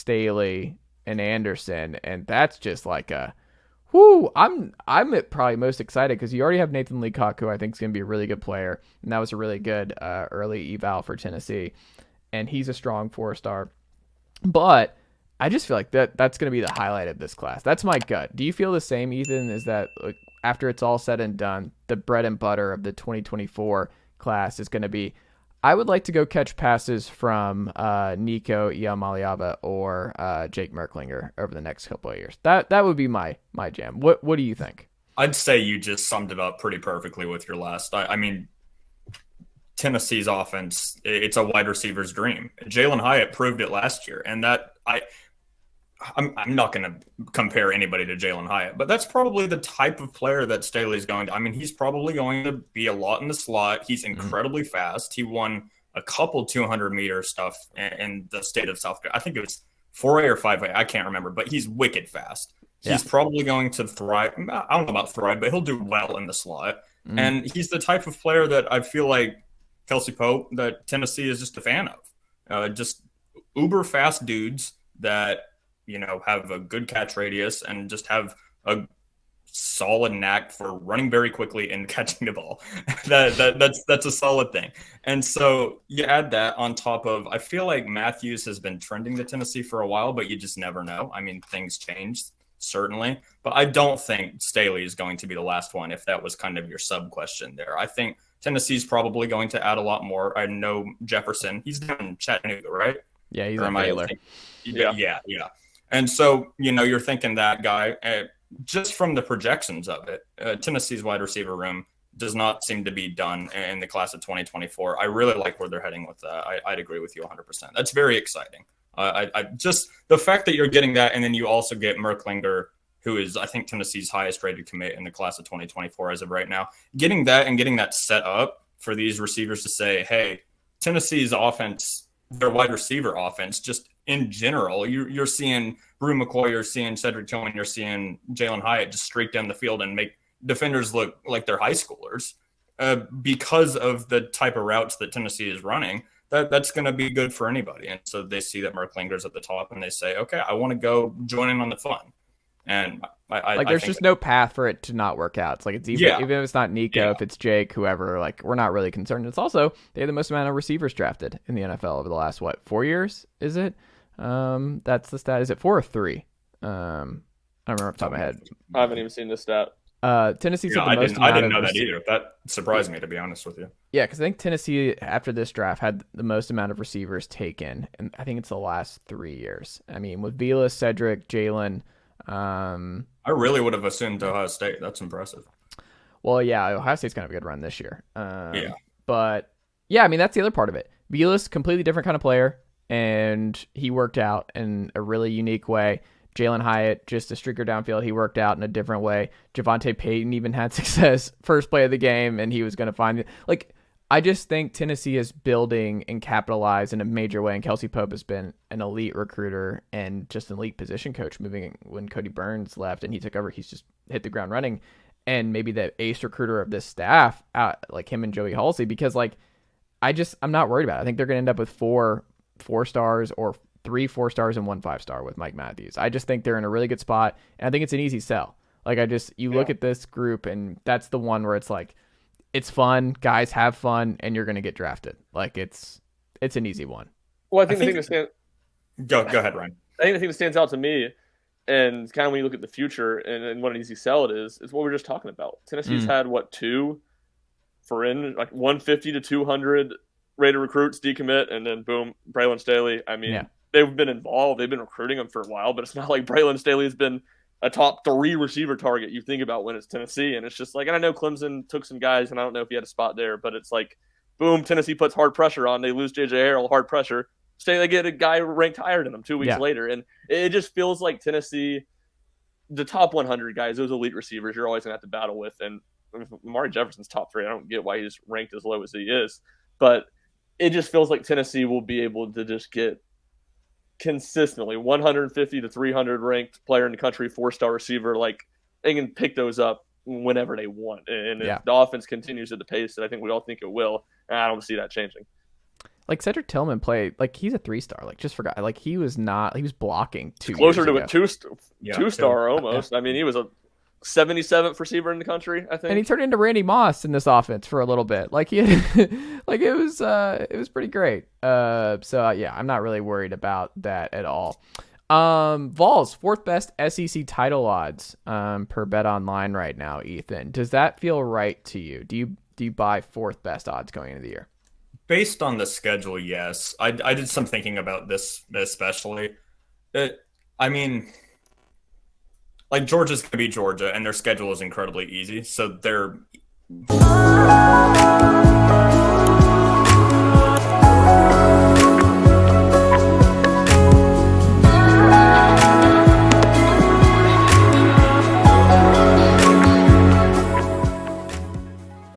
Staley, and Anderson, and that's just like a whoo. I'm probably most excited because you already have Nathan Leacock, who I think is going to be a really good player, and that was a really good early eval for Tennessee, and he's a strong 4-star. But I just feel like that's going to be the highlight of this class. That's my gut. Do you feel the same, Ethan? Is that like, after it's all said and done, the bread and butter of the 2024 class is going to be, I would like to go catch passes from Nico Iamaleava or Jake Merklinger over the next couple of years. That would be my jam. What do you think? I'd say you just summed it up pretty perfectly with your last. I mean, Tennessee's offense, it's a wide receiver's dream. Jalen Hyatt proved it last year, and I'm not going to compare anybody to Jalen Hyatt, but that's probably the type of player that Staley's going to. I mean, he's probably going to be a lot in the slot. He's incredibly fast. He won a couple 200-meter stuff in the state of South Carolina. I think it was 4A or 5A. I can't remember, but he's wicked fast. He's probably going to thrive. I don't know about thrive, but he'll do well in the slot. And he's the type of player that I feel like Kelsey Pope, that Tennessee is just a fan of. Just uber fast dudes that, have a good catch radius and just have a solid knack for running very quickly and catching the ball. That's a solid thing. And so you add that on top of, I feel like Matthews has been trending to Tennessee for a while, but you just never know. I mean, things change, certainly, but I don't think Staley is going to be the last one, if that was kind of your sub question there. I think Tennessee's probably going to add a lot more. I know Jefferson, he's down in Chattanooga, right? Yeah, he's at Baylor. Yeah. And so, you're thinking that guy, just from the projections of it, Tennessee's wide receiver room does not seem to be done in the class of 2024. I really like where they're heading with that. I'd agree with you 100%. That's very exciting. I just, the fact that you're getting that, and then you also get Merklinger, who is, I think, Tennessee's highest rated commit in the class of 2024 as of right now, getting that and getting that set up for these receivers to say, hey, Tennessee's offense, their wide receiver offense, just in general, you're seeing Brew McCoy, you're seeing Cedric Tillman, you're seeing Jalen Hyatt just streak down the field and make defenders look like they're high schoolers because of the type of routes that Tennessee is running. That's going to be good for anybody. And so they see that Merklinger's at the top and they say, okay, I want to go join in on the fun. And there's just no path for it to not work out. It's like, it's even if it's not Nico, if it's Jake, whoever, like, we're not really concerned. It's also, they have the most amount of receivers drafted in the NFL over the last, 4 years? Is it? That's the stat. Is it 4 or 3? I don't remember off the top of my head. I haven't even seen this stat. Tennessee's had the most amount I didn't know that either. That surprised me, to be honest with you. Yeah, because I think Tennessee, after this draft, had the most amount of receivers taken, and I think it's the last 3 years. I mean, with Vila, Cedric, Jalen. I really would have assumed Ohio State. That's impressive. Well, yeah, Ohio State's kind of a good run this year. But, yeah, I mean, that's the other part of it. Vila's completely different kind of player, and he worked out in a really unique way. Jalen Hyatt, just a streaker downfield, he worked out in a different way. Javonte Payton even had success first play of the game, and he was going to find it. Like, I just think Tennessee is building and capitalized in a major way, and Kelsey Pope has been an elite recruiter and just an elite position coach moving when Cody Burns left and he took over. He's just hit the ground running, and maybe the ace recruiter of this staff, like him and Joey Halsey, because I'm not worried about it. I think they're going to end up with 4 4-stars or 3 4-stars and 1 5-star with Mike Matthews. I just think they're in a really good spot, and I think it's an easy sell. Like, look at this group, and that's the one where it's like, it's fun, guys have fun, and you're going to get drafted. Like, it's an easy one. Well, I think the thing that stands... Go ahead, Ryan. I think the thing that stands out to me, and kind of when you look at the future and what an easy sell it is what we were just talking about. Tennessee's had, 2 like 150 to 200 rated recruits decommit, and then boom, Braylon Staley. I mean, they've been involved. They've been recruiting them for a while, but it's not like Braylon Staley has been a top 3 receiver target you think about when it's Tennessee. And it's just like, and I know Clemson took some guys, and I don't know if he had a spot there, but it's like, boom, Tennessee puts hard pressure on. They lose J.J. Harrell, hard pressure. They get a guy ranked higher than them 2 weeks later. And it just feels like Tennessee, the top 100 guys, those elite receivers, you're always going to have to battle with. And Amari Jefferson's top 3. I don't get why he's ranked as low as he is. But it just feels like Tennessee will be able to just get consistently 150 to 300 ranked player in the country, 4-star receiver. Like, they can pick those up whenever they want. And if the offense continues at the pace that I think we all think it will, I don't see that changing. Like Cedric Tillman played like he's a 3-star. Like just forgot. Like he was blocking 2 closer years to ago. a 2-star almost. I mean, he was a 77th receiver in the country, I think. And he turned into Randy Moss in this offense for a little bit. Like he had, like it was pretty great. So yeah, I'm not really worried about that at all. Vols, 4th best SEC title odds per Bet Online right now, Ethan. Does that feel right to you? Do you buy 4th best odds going into the year? Based on the schedule, yes. I did some thinking about this especially. I mean, like Georgia's going to be Georgia, and their schedule is incredibly easy. So they're